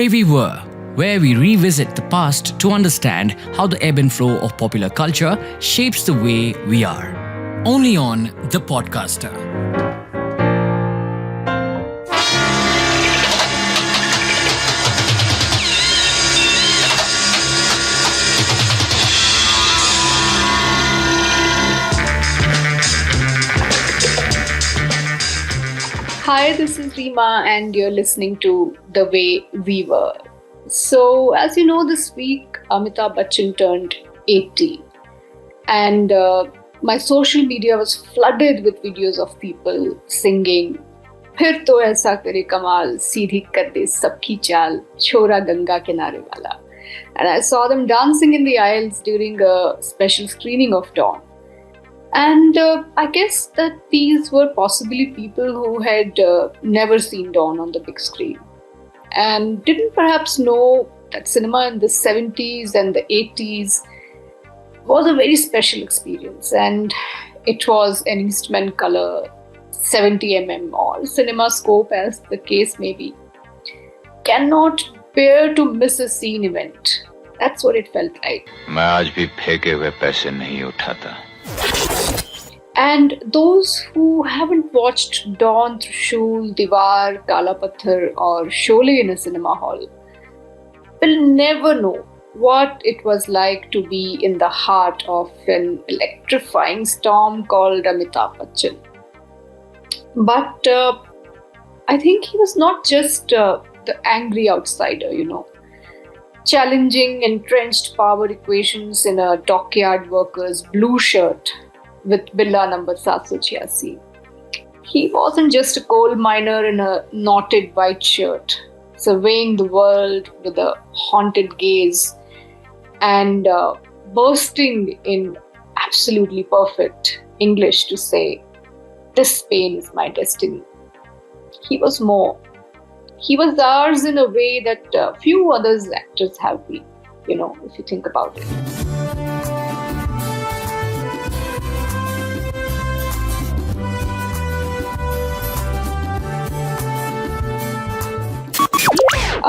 Way We Were, where we revisit the past to understand how the ebb and flow of popular culture shapes the way we are. Only on The Podcaster. Hi, this is Reema and you're listening to The Way We Were. So, as you know, this week Amitabh Bachchan turned 80 and my social media was flooded with videos of people singing "Phir to aisa kare kamal, seedhi kar de sabki chaal, chhora ganga kinare wala." And I saw them dancing in the aisles during a special screening of Dawn. And I guess that these were possibly people who had never seen Dawn on the big screen and didn't perhaps know that cinema in the 70s and the 80s was a very special experience, and it was an Eastman color 70 or CinemaScope as the case may be. Cannot bear to miss a scene event. That's what it felt like. मैं आज भी फेंके हुए पैसे नहीं उठाता. And those who haven't watched Dawn, Trishul, Diwar, Kala Patthar or Sholay in a cinema hall will never know what it was like to be in the heart of an electrifying storm called Amitabh Bachchan. But I think he was not just the angry outsider, challenging entrenched power equations in a dockyard worker's blue shirt with Billa number 786. He wasn't just a coal miner in a knotted white shirt, surveying the world with a haunted gaze and bursting in absolutely perfect English to say, "This pain is my destiny." He was more. He was ours in a way that few other actors have been, if you think about it.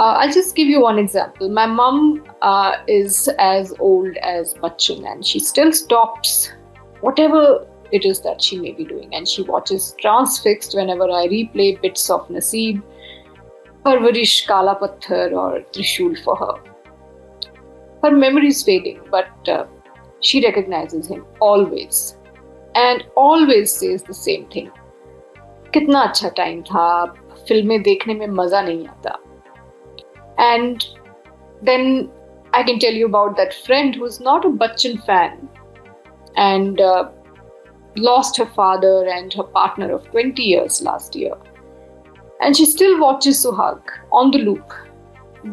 I'll just give you one example. My mum is as old as Bachchan and she still stops whatever it is that she may be doing and she watches transfixed whenever I replay bits of Naseeb, Parvarish, Kala Patthar or Trishul for her. Her memory is fading, but she recognizes him always and always says the same thing. कितना अच्छा time था, फिल्में देखने में मजा नहीं आता. And then I can tell you about that friend who's not a Bachchan fan and lost her father and her partner of 20 years last year. And she still watches Suhag on the loop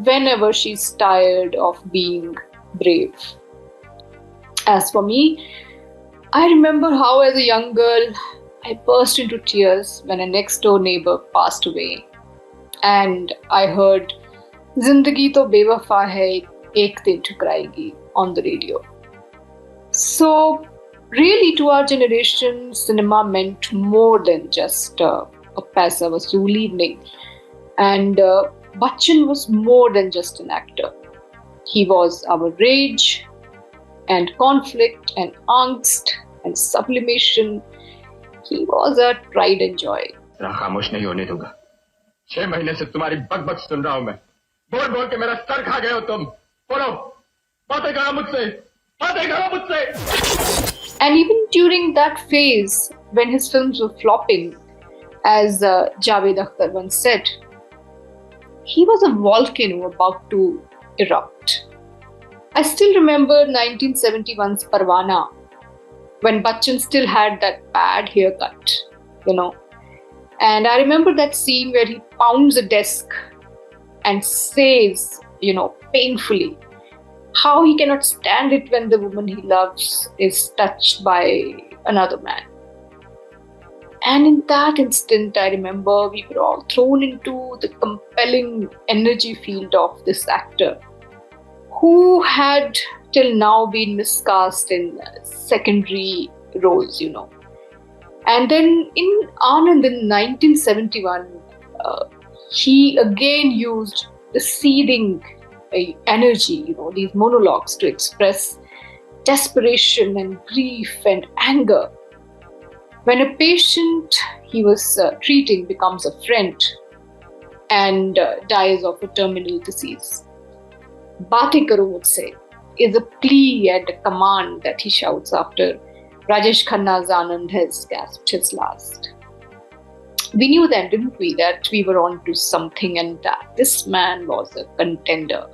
whenever she's tired of being brave. As for me, I remember how as a young girl, I burst into tears when a next door neighbor passed away. And I heard "Zindagi to bewafa hai, ek din ठुकराएगी" on the radio. So, really to our generation, cinema meant more than just a paisa vasool evening. And Bachchan was more than just an actor. He was our rage and conflict and angst and sublimation. He was our pride and joy. खामोश नहीं होने दूंगा. 6 महीने से तुम्हारी बकबक सुन रहा हूं मैं. बोल बोल के मेरा सर खा गए हो तुम. बोलो, बातें करो मुझसे. And even during that phase, when his films were flopping, as Javed Akhtar once said, he was a volcano about to erupt. I still remember 1971's Parwana, when Bachchan still had that bad haircut, And I remember that scene where he pounds a desk and says, painfully, how he cannot stand it when the woman he loves is touched by another man. And in that instant, I remember we were all thrown into the compelling energy field of this actor who had till now been miscast in secondary roles, And then in Anand in 1971, he again used the seething energy, these monologues to express desperation and grief and anger. When a patient he was treating becomes a friend and dies of a terminal disease. Baatein karo mujhse is a plea and a command that he shouts after Rajesh Khanna's Anand has gasped his last. We knew then, didn't we, that we were on to something and that this man was a contender.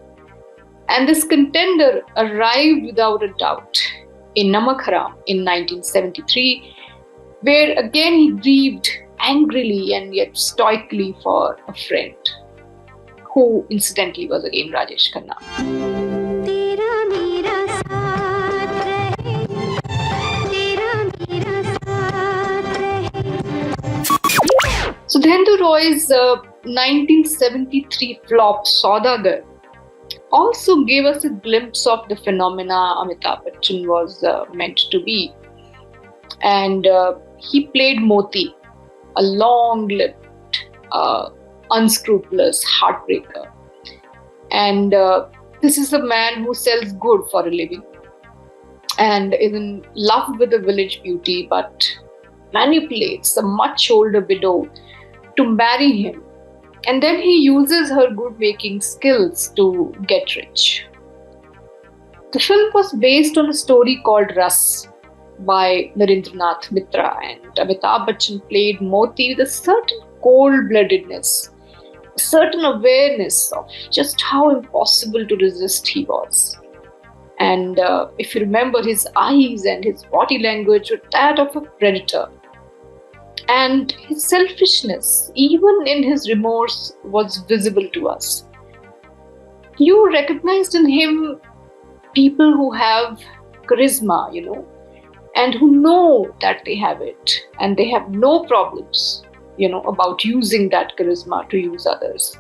And this contender arrived without a doubt in Namak Haram in 1973, where again he grieved angrily and yet stoically for a friend, who incidentally was again Rajesh Khanna. So Dhendu Roy's 1973 flop Saudagar also gave us a glimpse of the phenomena Amitabh Bachchan was meant to be. And he played Moti, a long-lived, unscrupulous heartbreaker. And this is a man who sells good for a living and is in love with a village beauty, but manipulates a much older widow to marry him. And then he uses her good-making skills to get rich. The film was based on a story called Ras by Narendranath Mitra, and Amitabh Bachchan played Moti with a certain cold-bloodedness, a certain awareness of just how impossible to resist he was. And if you remember, his eyes and his body language were that of a predator. And his selfishness, even in his remorse, was visible to us. You recognized in him people who have charisma, and who know that they have it, and they have no problems, about using that charisma to use others.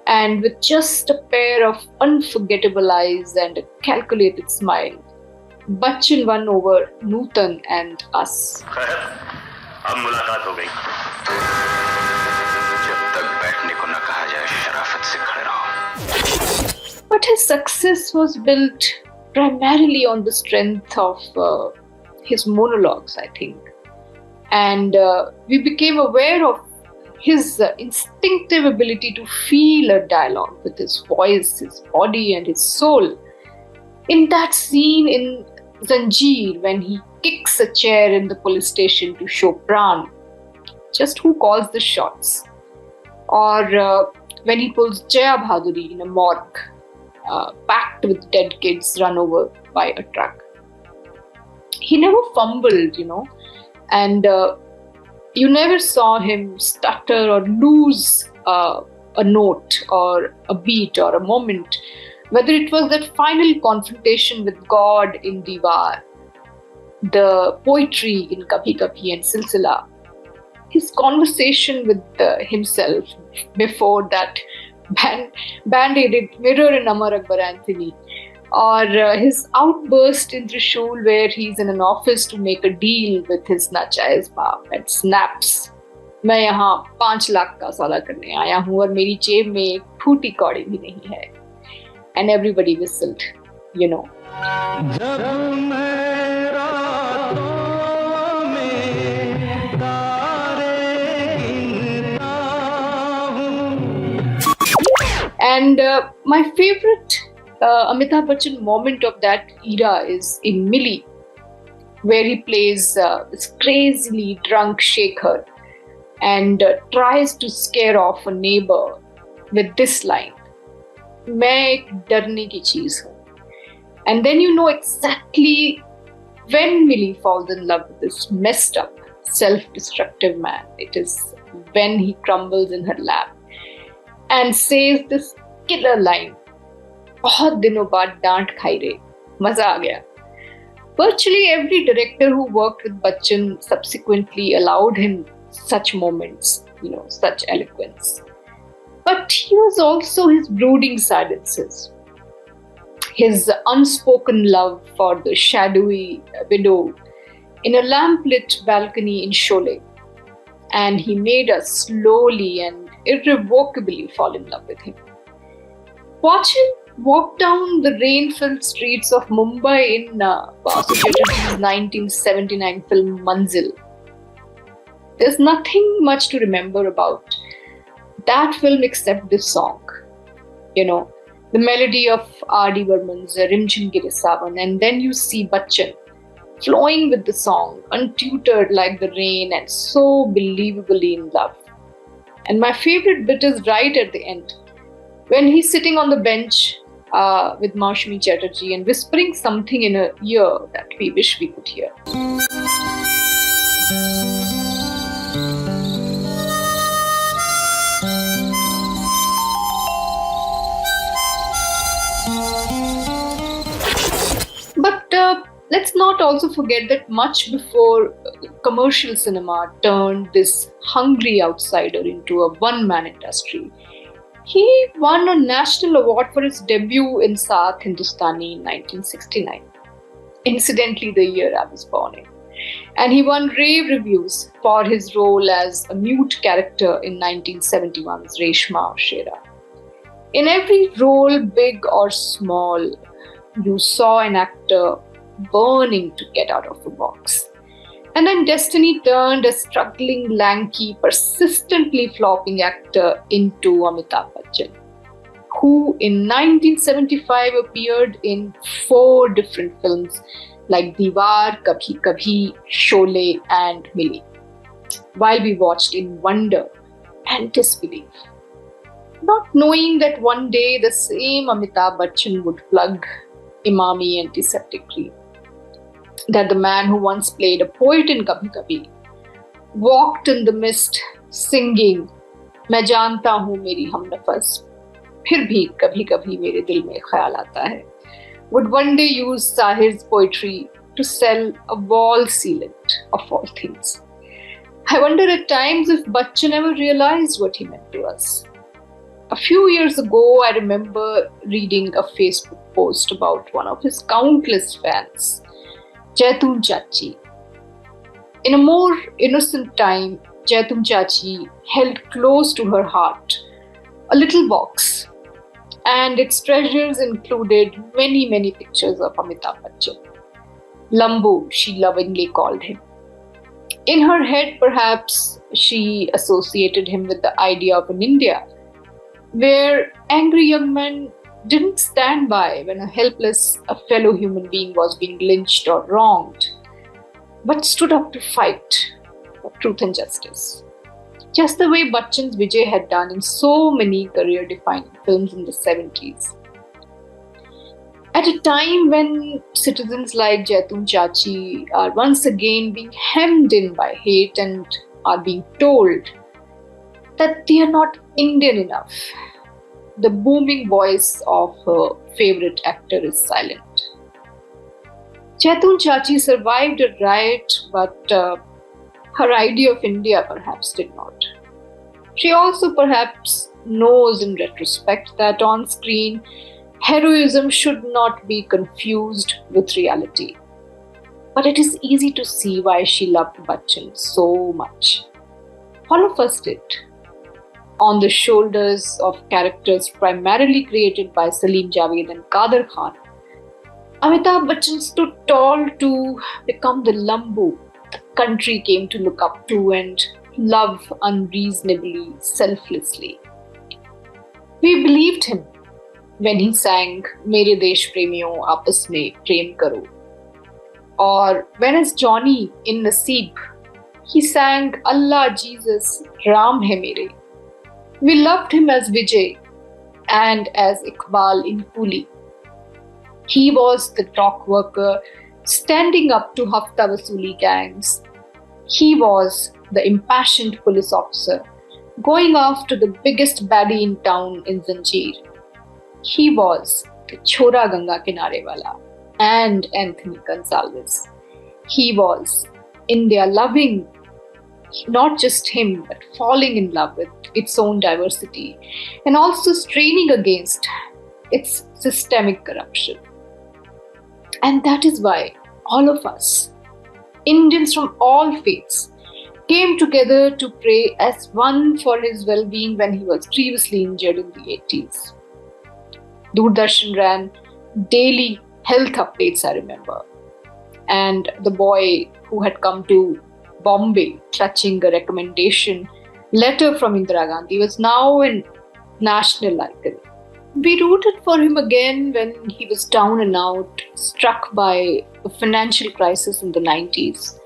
And with just a pair of unforgettable eyes and a calculated smile, Bachchan won over Nutan and us. अब मुलाकात हो गई जब तक बैठने को न कहा जाए शराफत से खड़े रहो. But his success was built primarily on the strength of his monologues, I think. And we became aware of his instinctive ability to feel a dialogue with his voice, his body and his soul. In that scene in Zanjeer, when he kicks a chair in the police station to show Pran just who calls the shots, or when he pulls Jaya Bhaduri in a morgue packed with dead kids run over by a truck. He never fumbled, and you never saw him stutter or lose a note or a beat or a moment, whether it was that final confrontation with God in Diwar, the poetry in Kabhi Kabhi and Silsila, his conversation with himself before that band-aided mirror in Amar Akbar Anthony, or his outburst in Trishul where he's in an office to make a deal with his Nachay's baap and snaps, मैं यहाँ 5 लाख का सौदा करने आया हूँ और मेरी जेब में एक फूटी कौड़ी भी नहीं है. And everybody whistled, And my favorite Amitabh Bachchan moment of that era is in Milli, where he plays this crazily drunk shaker and tries to scare off a neighbor with this line, मैं एक डरने की चीज हूँ. And then you know exactly when Millie falls in love with this messed up, self-destructive man. It is when he crumbles in her lap and says this killer line, बहुत दिनों बाद डांट खाई रे, मजा आ गया. Virtually every director who worked with Bachchan subsequently allowed him such moments, such eloquence. But he was also his brooding silences, his unspoken love for the shadowy widow in a lamp-lit balcony in Sholay. And he made us slowly and irrevocably fall in love with him. Watch him walk down the rain-filled streets of Mumbai in Basu Chatterjee's 1979 film Manzil. There's nothing much to remember about that film except this song. You know, the melody of R.D. Burman's Rim Jhim Gire Sawan, and then you see Bachchan flowing with the song, untutored like the rain and so believably in love. And my favorite bit is right at the end, when he's sitting on the bench with Maushmi Chatterjee and whispering something in her ear that we wish we could hear. But let's not also forget that much before commercial cinema turned this hungry outsider into a one-man industry, he won a national award for his debut in Saath Hindustani in 1969. Incidentally, the year I was born in. And he won rave reviews for his role as a mute character in 1971's Reshma Shera. In every role, big or small, you saw an actor burning to get out of the box. And then destiny turned a struggling, lanky, persistently flopping actor into Amitabh Bachchan, who in 1975 appeared in 4 different films like Diwar, Kabhi Kabhi, Sholay and Milli, while we watched in wonder and disbelief, not knowing that one day the same Amitabh Bachchan would plug Imami antiseptic cream, that the man who once played a poet in Kabhi Kabhi walked in the mist singing मैं जानता हूँ मेरी हमनफस फिर भी कभी कभी मेरे दिल में ख्याल आता है, would one day use Sahir's poetry to sell a wall sealant of all things. I wonder at times if Bachchan ever realized what he meant to us. A few years ago, I remember reading a Facebook post about one of his countless fans, Jaitun Chachi. In a more innocent time, Jaitun Chachi held close to her heart a little box, and its treasures included many, many pictures of Amitabh Bachchan. Lambu, she lovingly called him. In her head, perhaps, she associated him with the idea of an India where angry young men didn't stand by when a fellow human being was being lynched or wronged, but stood up to fight for truth and justice. Just the way Bachchan's Vijay had done in so many career-defining films in the 70s. At a time when citizens like Jaitun Chachi are once again being hemmed in by hate and are being told that they are not Indian enough, the booming voice of her favorite actor is silent. Jaitun Chachi survived a riot, but her idea of India perhaps did not. She also perhaps knows in retrospect that on screen, heroism should not be confused with reality. But it is easy to see why she loved Bachchan so much. All of us did. On the shoulders of characters primarily created by Salim-Javed and Kadar Khan, Amitabh Bachchan stood tall to become the lambu the country came to look up to and love unreasonably, selflessly. We believed him when he sang Mere Desh Premiyon Aapas Mein Prem Karo. Or when as Johnny in Naseeb, he sang Allah, Jesus, Ram Hai Mere. We loved him as Vijay and as Iqbal in Coolie. He was the dock worker standing up to Hafta Wasuli gangs. He was the impassioned police officer going after the biggest baddie in town in Zanjeer. He was the Chora Ganga Kinare Wala and Anthony Gonsalves. He was India loving not just him, but falling in love with its own diversity and also straining against its systemic corruption. And that is why all of us, Indians from all faiths, came together to pray as one for his well-being when he was grievously injured in the 80s. Doordarshan ran daily health updates, I remember. And the boy who had come to Bombay clutching a recommendation letter from Indira Gandhi was now a national icon. We rooted for him again when he was down and out, struck by a financial crisis in the 90s.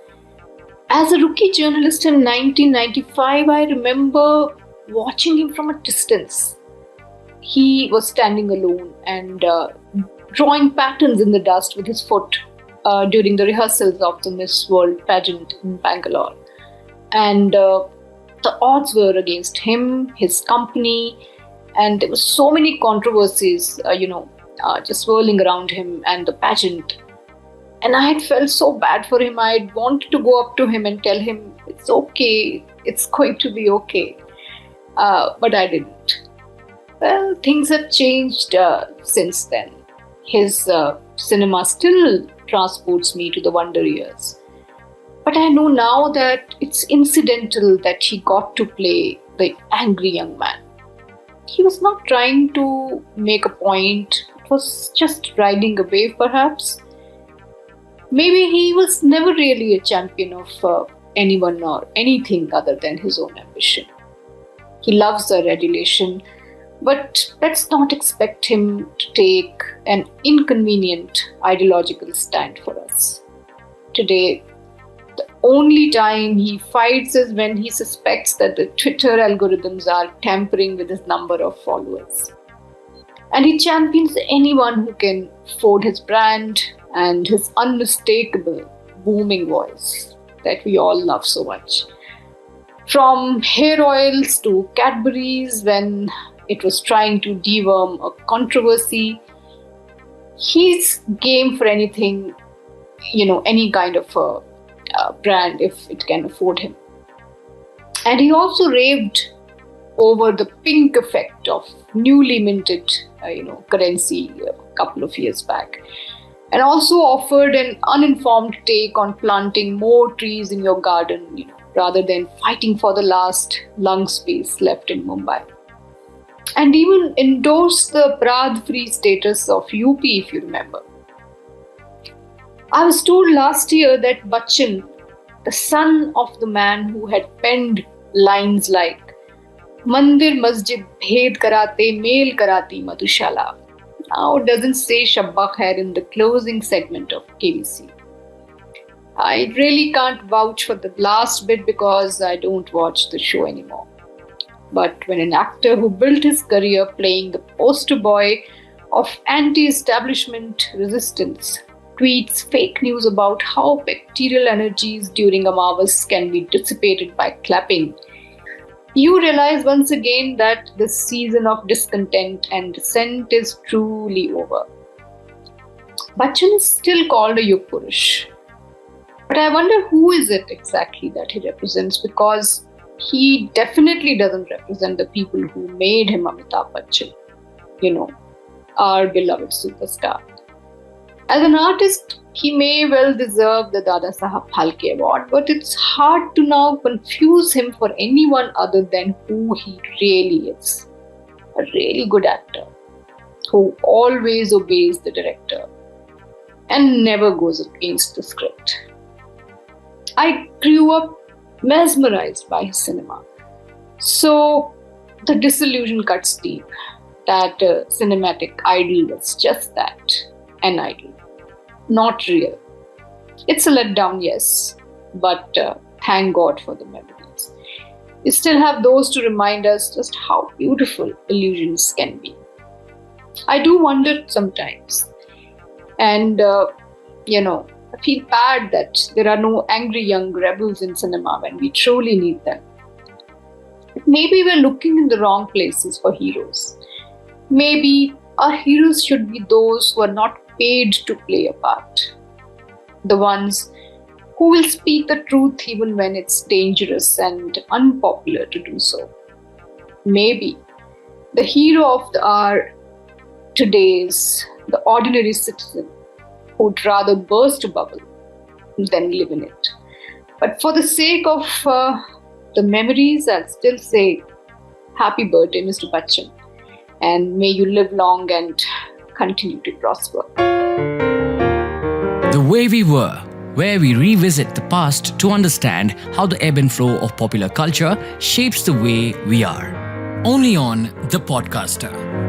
As a rookie journalist in 1995, I remember watching him from a distance. He was standing alone and drawing patterns in the dust with his foot during the rehearsals of the Miss World pageant in Bangalore. And the odds were against him, his company, and there were so many controversies, just swirling around him and the pageant. And I had felt so bad for him. I had wanted to go up to him and tell him, it's okay, it's going to be okay. But I didn't. Well, things have changed since then. His cinema still transports me to the wonder years. But I know now that it's incidental that he got to play the angry young man. He was not trying to make a point. It was just riding a wave, perhaps. Maybe he was never really a champion of anyone or anything other than his own ambition. He loves our adulation, but let's not expect him to take an inconvenient ideological stand for us. Today, the only time he fights is when he suspects that the Twitter algorithms are tampering with his number of followers. And he champions anyone who can afford his brand and his unmistakable booming voice that we all love so much. From hair oils to Cadbury's when it was trying to deworm a controversy, he's game for anything, any kind of a brand if it can afford him. And he also raved over the pink effect of newly minted, currency a couple of years back, and also offered an uninformed take on planting more trees in your garden, rather than fighting for the last lung space left in Mumbai. And even endorsed the Prad-free status of UP, if you remember. I was told last year that Bachchan, the son of the man who had penned lines like Mandir Masjid Bhed Karate Mail Karati Madhushala, now doesn't say Shabba Khair in the closing segment of KBC. I really can't vouch for the last bit because I don't watch the show anymore. But when an actor who built his career playing the poster boy of anti-establishment resistance tweets fake news about how bacterial energies during Amavas can be dissipated by clapping, you realize once again that the season of discontent and dissent is truly over. Bachchan is still called a Yug Purush. But I wonder who is it exactly that he represents, because he definitely doesn't represent the people who made him Amitabh Bachchan, our beloved superstar. As an artist, he may well deserve the Dada Sahab Phalke Award, but it's hard to now confuse him for anyone other than who he really is. A really good actor who always obeys the director and never goes against the script. I grew up mesmerized by his cinema. So the disillusion cuts deep that cinematic idol was just that, an idol. Not real. It's a letdown, yes, but thank God for the memories. We still have those to remind us just how beautiful illusions can be. I do wonder sometimes, and I feel bad that there are no angry young rebels in cinema when we truly need them. Maybe we're looking in the wrong places for heroes. Maybe our heroes should be those who are not paid to play a part. The ones who will speak the truth even when it's dangerous and unpopular to do so. Maybe the hero of the hour today is the ordinary citizen who'd rather burst a bubble than live in it. But for the sake of the memories, I'll still say happy birthday, Mr. Bachchan. And may you live long and continue to prosper. The Way We Were, where we revisit the past to understand how the ebb and flow of popular culture shapes the way we are. Only on The Podcaster.